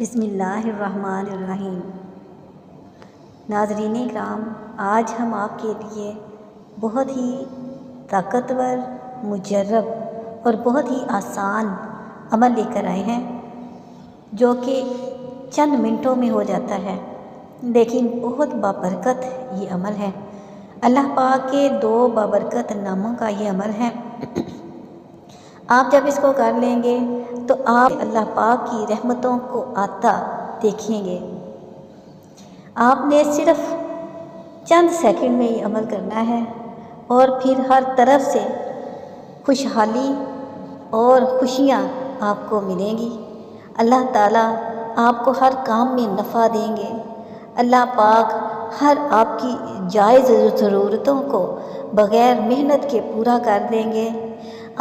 بسم اللہ الرحمن الرحیم۔ ناظرین کرام، آج ہم آپ کے لیے بہت ہی طاقتور، مجرب اور بہت ہی آسان عمل لے کر آئے ہیں جو کہ چند منٹوں میں ہو جاتا ہے، لیکن بہت بابرکت یہ عمل ہے۔ اللہ پاک کے 2 بابرکت ناموں کا یہ عمل ہے۔ آپ جب اس کو کر لیں گے تو آپ اللہ پاک کی رحمتوں کو آتا دیکھیں گے۔ آپ نے صرف چند سیکنڈ میں یہ عمل کرنا ہے اور پھر ہر طرف سے خوشحالی اور خوشیاں آپ کو ملیں گی۔ اللہ تعالیٰ آپ کو ہر کام میں نفع دیں گے۔ اللہ پاک ہر آپ کی جائز ضرورتوں کو بغیر محنت کے پورا کر دیں گے۔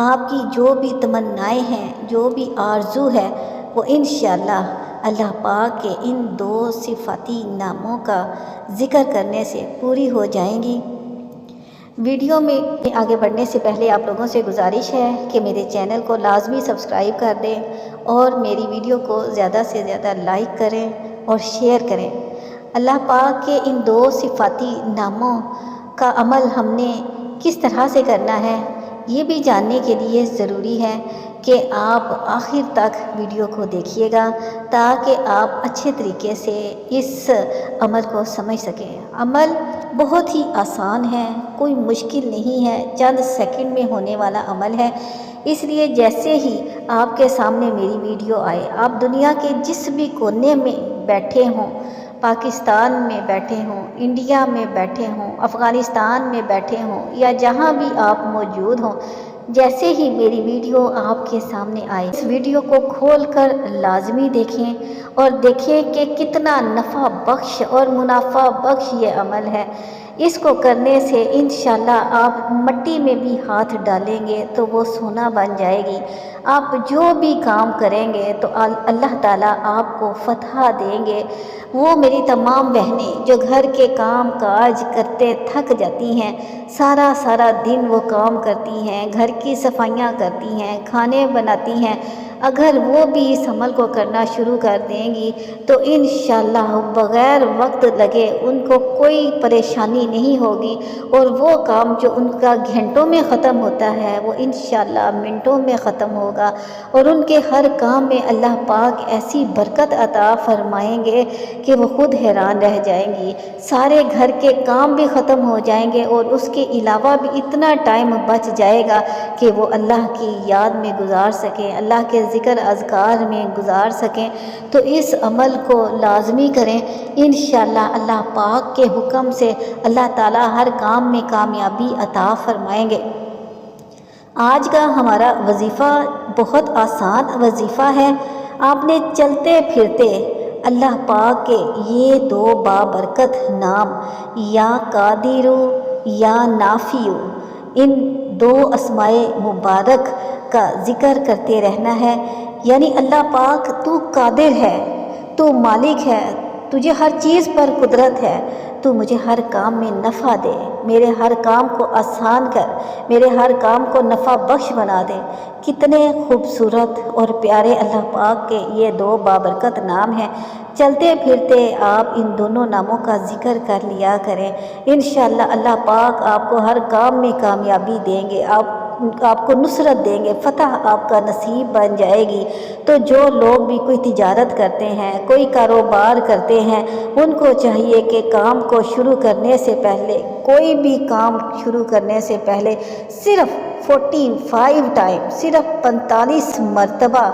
آپ کی جو بھی تمنائیں ہیں، جو بھی آرزو ہے، وہ انشاءاللہ اللہ پاک کے ان 2 صفاتی ناموں کا ذکر کرنے سے پوری ہو جائیں گی۔ ویڈیو میں آگے بڑھنے سے پہلے آپ لوگوں سے گزارش ہے کہ میرے چینل کو لازمی سبسکرائب کر دیں اور میری ویڈیو کو زیادہ سے زیادہ لائک کریں اور شیئر کریں۔ اللہ پاک کے ان 2 صفاتی ناموں کا عمل ہم نے کس طرح سے کرنا ہے، یہ بھی جاننے کے لیے ضروری ہے کہ آپ آخر تک ویڈیو کو دیکھیے گا تاکہ آپ اچھے طریقے سے اس عمل کو سمجھ سکیں۔ عمل بہت ہی آسان ہے، کوئی مشکل نہیں ہے، چند سیکنڈ میں ہونے والا عمل ہے۔ اس لیے جیسے ہی آپ کے سامنے میری ویڈیو آئے، آپ دنیا کے جس بھی کونے میں بیٹھے ہوں، پاکستان میں بیٹھے ہوں، انڈیا میں بیٹھے ہوں، افغانستان میں بیٹھے ہوں یا جہاں بھی آپ موجود ہوں، جیسے ہی میری ویڈیو آپ کے سامنے آئے، اس ویڈیو کو کھول کر لازمی دیکھیں اور دیکھیں کہ کتنا نفع بخش اور منافع بخش یہ عمل ہے۔ اس کو کرنے سے انشاءاللہ آپ مٹی میں بھی ہاتھ ڈالیں گے تو وہ سونا بن جائے گی۔ آپ جو بھی کام کریں گے تو اللہ تعالیٰ آپ کو فتح دیں گے۔ وہ میری تمام بہنیں جو گھر کے کام کاج کرتے تھک جاتی ہیں، سارا دن وہ کام کرتی ہیں، گھر کی صفائیاں کرتی ہیں، کھانے بناتی ہیں، اگر وہ بھی اس عمل کو کرنا شروع کر دیں گی تو انشاءاللہ بغیر وقت لگے ان کو کوئی پریشانی نہیں ہوگی، اور وہ کام جو ان کا گھنٹوں میں ختم ہوتا ہے وہ انشاءاللہ منٹوں میں ختم ہوگا، اور ان کے ہر کام میں اللہ پاک ایسی برکت عطا فرمائیں گے کہ وہ خود حیران رہ جائیں گی۔ سارے گھر کے کام بھی ختم ہو جائیں گے اور اس کے علاوہ بھی اتنا ٹائم بچ جائے گا کہ وہ اللہ کی یاد میں گزار سکیں، اللہ کے ذکر اذکار میں گزار سکیں۔ تو اس عمل کو لازمی کریں، انشاءاللہ اللہ پاک کے حکم سے اللہ تعالیٰ ہر کام میں کامیابی عطا فرمائیں گے۔ آج کا ہمارا وظیفہ بہت آسان وظیفہ ہے۔ آپ نے چلتے پھرتے اللہ پاک کے یہ 2 بابرکت نام یا قادر یا نافع، ان 2 اسماء مبارک کا ذکر کرتے رہنا ہے۔ یعنی اللہ پاک تو قادر ہے، تو مالک ہے، تجھے ہر چیز پر قدرت ہے، تو مجھے ہر کام میں نفع دے، میرے ہر کام کو آسان کر، میرے ہر کام کو نفع بخش بنا دے۔ کتنے خوبصورت اور پیارے اللہ پاک کے یہ 2 بابرکت نام ہیں۔ چلتے پھرتے آپ ان دونوں ناموں کا ذکر کر لیا کریں، انشاءاللہ اللہ پاک آپ کو ہر کام میں کامیابی دیں گے، آپ کو نصرت دیں گے، فتح آپ کا نصیب بن جائے گی۔ تو جو لوگ بھی کوئی تجارت کرتے ہیں، کوئی کاروبار کرتے ہیں، ان کو چاہیے کہ کام کو شروع کرنے سے پہلے، کوئی بھی کام شروع کرنے سے پہلے صرف 45 ٹائم، صرف 45 مرتبہ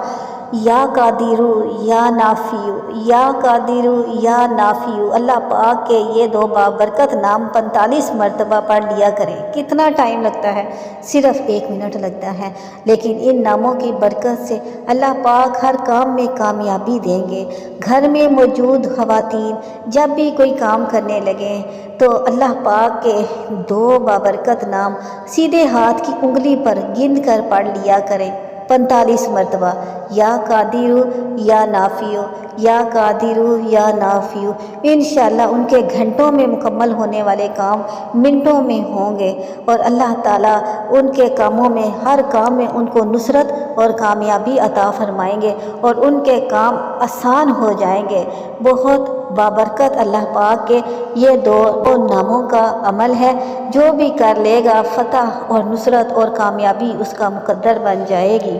یا قادر یا نافع، یا قادر یا نافع، اللہ پاک کے یہ 2 بابرکت نام 45 مرتبہ پڑھ لیا کریں۔ کتنا ٹائم لگتا ہے؟ صرف 1 منٹ لگتا ہے، لیکن ان ناموں کی برکت سے اللہ پاک ہر کام میں کامیابی دیں گے۔ گھر میں موجود خواتین جب بھی کوئی کام کرنے لگیں تو اللہ پاک کے 2 بابرکت نام سیدھے ہاتھ کی انگلی پر گن کر پڑھ لیا کریں۔ 45 مرتبہ، یا قادر یا نافع، یا قادر یا نافع۔ انشاءاللہ ان کے گھنٹوں میں مکمل ہونے والے کام منٹوں میں ہوں گے، اور اللہ تعالیٰ ان کے کاموں میں، ہر کام میں ان کو نصرت اور کامیابی عطا فرمائیں گے، اور ان کے کام آسان ہو جائیں گے۔ بہت بابرکت اللہ پاک کے یہ دو ناموں کا عمل ہے، جو بھی کر لے گا فتح اور نصرت اور کامیابی اس کا مقدر بن جائے گی۔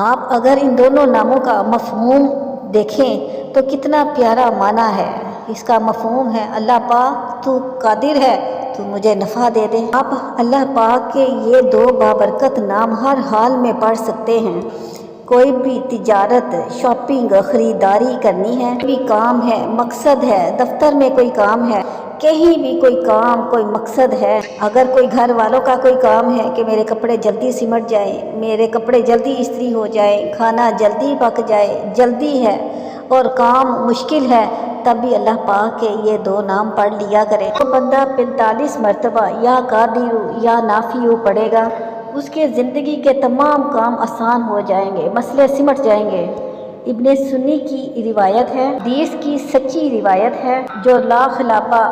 آپ اگر ان دونوں ناموں کا مفہوم دیکھیں تو کتنا پیارا معنی ہے۔ اس کا مفہوم ہے، اللہ پاک تو قادر ہے، تو مجھے نفع دے دے۔ آپ اللہ پاک کے یہ دو بابرکت نام ہر حال میں پڑھ سکتے ہیں۔ کوئی بھی تجارت، شاپنگ، خریداری کرنی ہے، کوئی کام ہے، مقصد ہے، دفتر میں کوئی کام ہے، کہیں بھی کوئی کام، کوئی مقصد ہے، اگر کوئی گھر والوں کا کوئی کام ہے کہ میرے کپڑے جلدی سمٹ جائیں، میرے کپڑے جلدی استری ہو جائیں، کھانا جلدی پک جائے، جلدی ہے اور کام مشکل ہے، تب بھی اللہ پاک کے یہ دو نام پڑھ لیا کرے۔ تو بندہ 45 مرتبہ یا قادر یا نافع پڑھے گا، اس کے زندگی کے تمام کام آسان ہو جائیں گے، مسئلے سمٹ جائیں گے۔ ابن سنی کی روایت ہے، حدیث کی سچی روایت ہے، جو لا خلافہ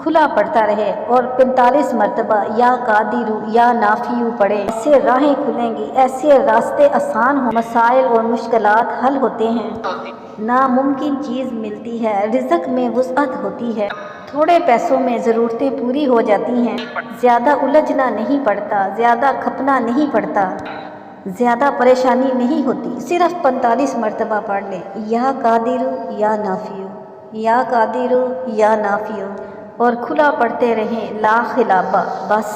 کھلا پڑتا رہے اور 45 مرتبہ یا قادر یا نافع پڑھے، ایسے راہیں کھلیں گی، ایسے راستے آسان ہوں، مسائل اور مشکلات حل ہوتے ہیں، ناممکن چیز ملتی ہے، رزق میں وسعت ہوتی ہے، تھوڑے پیسوں میں ضرورتیں پوری ہو جاتی ہیں، زیادہ الجھنا نہیں پڑتا، زیادہ کھپنا نہیں پڑتا، زیادہ پریشانی نہیں ہوتی۔ صرف 45 مرتبہ پڑھ لیں، یا قادر یا نافع، یا قادر یا نافع، اور کھلا پڑھتے رہیں لا خلافہ، بس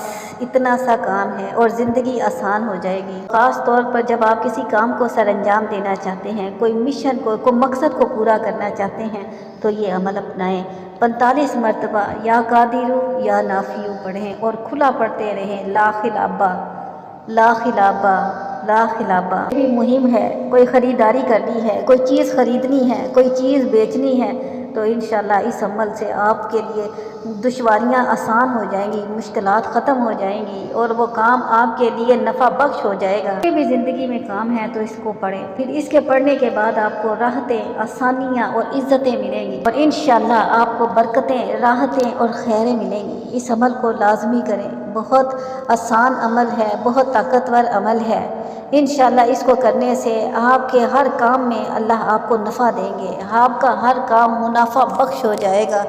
اتنا سا کام ہے اور زندگی آسان ہو جائے گی۔ خاص طور پر جب آپ کسی کام کو سر انجام دینا چاہتے ہیں، کوئی مشن کو، کوئی مقصد کو پورا کرنا چاہتے ہیں، تو یہ عمل اپنائیں۔ 45 مرتبہ یا قادر یا نافع پڑھیں اور کھلا پڑھتے رہیں لا خلافہ، لا خلافہ، لا خلافہ۔ یہ بھی مہم ہے، کوئی خریداری کرنی ہے، کوئی چیز خریدنی ہے، کوئی چیز بیچنی ہے، تو انشاءاللہ اس عمل سے آپ کے لیے دشواریاں آسان ہو جائیں گی، مشکلات ختم ہو جائیں گی، اور وہ کام آپ کے لیے نفع بخش ہو جائے گا۔ کوئی بھی زندگی میں کام ہے تو اس کو پڑھیں، پھر اس کے پڑھنے کے بعد آپ کو راحتیں، آسانیاں اور عزتیں ملیں گی، اور انشاءاللہ آپ کو برکتیں، راحتیں اور خیریں ملیں گی۔ اس عمل کو لازمی کریں، بہت آسان عمل ہے، بہت طاقتور عمل ہے۔ انشاءاللہ اس کو کرنے سے آپ کے ہر کام میں اللہ آپ کو نفع دیں گے، آپ کا ہر کام منافع بخش ہو جائے گا،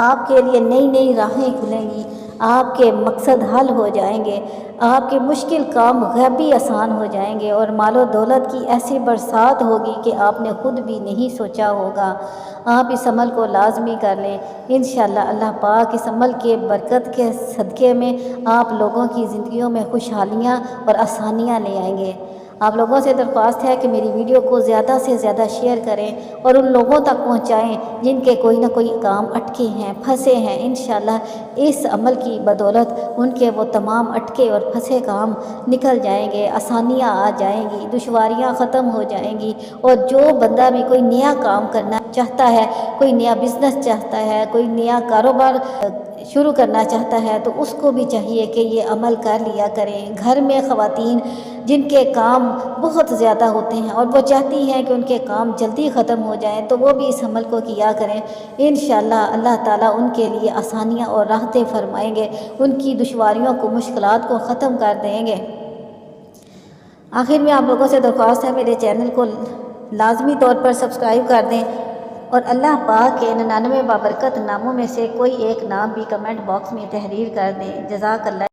آپ کے لیے نئی نئی راہیں کھلیں گی، آپ کے مقصد حل ہو جائیں گے، آپ کے مشکل کام غیبی آسان ہو جائیں گے، اور مال و دولت کی ایسی برسات ہوگی کہ آپ نے خود بھی نہیں سوچا ہوگا۔ آپ اس عمل کو لازمی کر لیں، انشاءاللہ اللہ پاک اس عمل کے برکت کے صدقے میں آپ لوگوں کی زندگیوں میں خوشحالیاں اور آسانیاں لے آئیں گے۔ آپ لوگوں سے درخواست ہے کہ میری ویڈیو کو زیادہ سے زیادہ شیئر کریں اور ان لوگوں تک پہنچائیں جن کے کوئی نہ کوئی کام اٹکے ہیں، پھنسے ہیں۔ انشاءاللہ اس عمل کی بدولت ان کے وہ تمام اٹکے اور پھنسے کام نکل جائیں گے، آسانیاں آ جائیں گی، دشواریاں ختم ہو جائیں گی، اور جو بندہ بھی کوئی نیا کام کرنا چاہتا ہے، کوئی نیا بزنس چاہتا ہے، کوئی نیا کاروبار شروع کرنا چاہتا ہے، تو اس کو بھی چاہیے کہ یہ عمل کر لیا کریں۔ گھر میں خواتین جن کے کام بہت زیادہ ہوتے ہیں اور وہ چاہتی ہیں کہ ان کے کام جلدی ختم ہو جائیں، تو وہ بھی اس عمل کو کیا کریں۔ انشاءاللہ اللہ تعالیٰ ان کے لیے آسانیاں اور راحتیں فرمائیں گے، ان کی دشواریوں کو، مشکلات کو ختم کر دیں گے۔ آخر میں آپ لوگوں سے درخواست ہے میرے چینل کو لازمی طور پر سبسکرائب کر دیں، اور اللہ پاک کے 99 بابرکت ناموں میں سے کوئی ایک نام بھی کمنٹ باکس میں تحریر کر دیں۔ جزاک اللہ۔